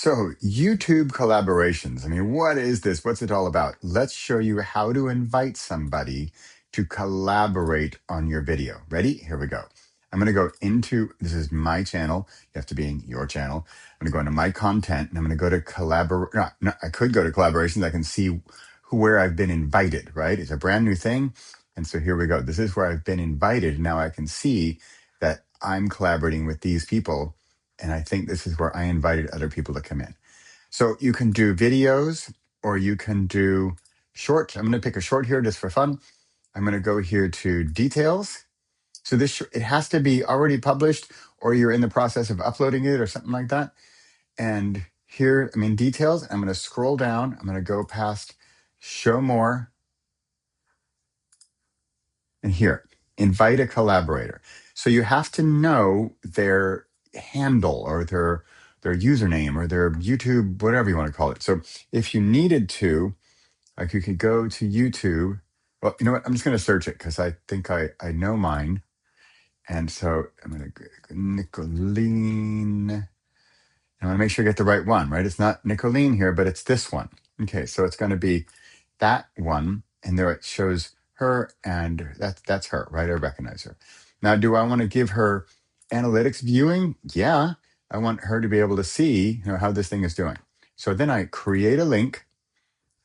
So, YouTube collaborations. I mean, what is this? What's it all about? Let's show you how to invite somebody to collaborate on your video. Ready? Here we go. I'm going to go into this is my channel. You have to be in your channel. I'm going to go into my content and I'm going to go to collaborate. No, I could go to collaborations. I can see where I've been invited, right? It's a brand new thing. And so here we go. This is where I've been invited. Now I can see that I'm collaborating with these people, and I think this is where I invited other people to come in. So you can do videos or you can do short. I'm going to pick a short here just for fun. I'm going to go here to details. So it has to be already published or you're in the process of uploading it or something like that. And here, I'm in details. I'm going to scroll down. I'm going to go past show more. And here, invite a collaborator. So you have to know their handle or their username or their YouTube, whatever you want to call it. So if you needed to, like you could go to YouTube. Well, you know what? I'm just going to search it because I think I know mine. And so I'm going to go Nicolene. I want to make sure I get the right one, right? It's not Nicolene here, but it's this one. Okay, so it's going to be that one, and there it shows her, and that's her, right? I recognize her. Now, do I want to give her analytics viewing? Yeah, I want her to be able to see, how this thing is doing. So then I create a link.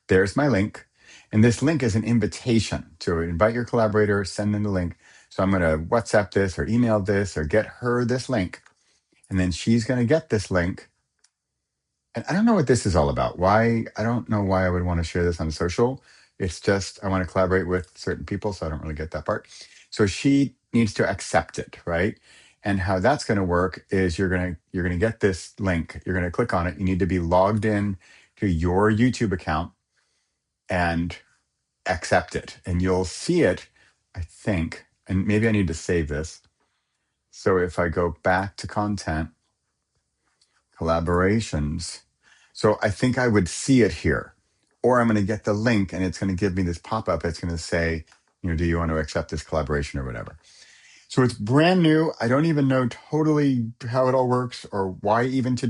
There's my link, and this link is an invitation to invite your collaborator, send them the link. So I'm going to WhatsApp this or email this or get her this link, and then she's going to get this link. And I don't know what this is all about. I don't know why I would want to share this on social. It's just I want to collaborate with certain people, so I don't really get that part. So she needs to accept it, right? And how that's going to work is you're going to get this link. You're going to click on it. You need to be logged in to your YouTube account and accept it. And you'll see it, I think, and maybe I need to save this. So if I go back to content, collaborations. So I think I would see it here, or I'm going to get the link and it's going to give me this pop-up. It's going to say, do you want to accept this collaboration or whatever? So it's brand new. I don't even know totally how it all works or why to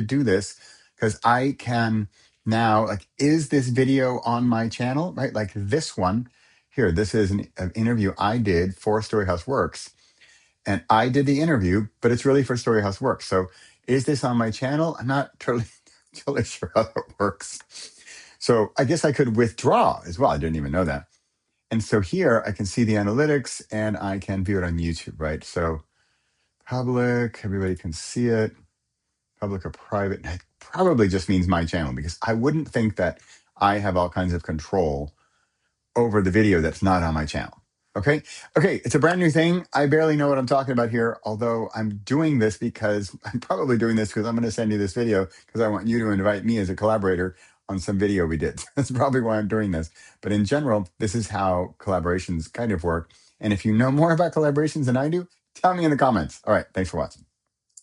do this, because I can now, like, is this video on my channel, right? Like this one here, this is an interview I did for Storyhouse Works. And I did the interview, but it's really for Storyhouse Works. So is this on my channel? I'm not totally sure how that works. So I guess I could withdraw as well. I didn't even know that. And so here I can see the analytics and I can view it on YouTube, right? So public, everybody can see it. Public or private, that probably just means my channel, because I wouldn't think that I have all kinds of control over the video that's not on my channel. Okay, it's a brand new thing. I barely know what I'm talking about here, although I'm doing this because I'm probably doing this because I'm going to send you this video because I want you to invite me as a collaborator on some video we did. That's probably why I'm doing this. But in general, this is how collaborations kind of work. And if you know more about collaborations than I do, tell me in the comments. All right, thanks for watching.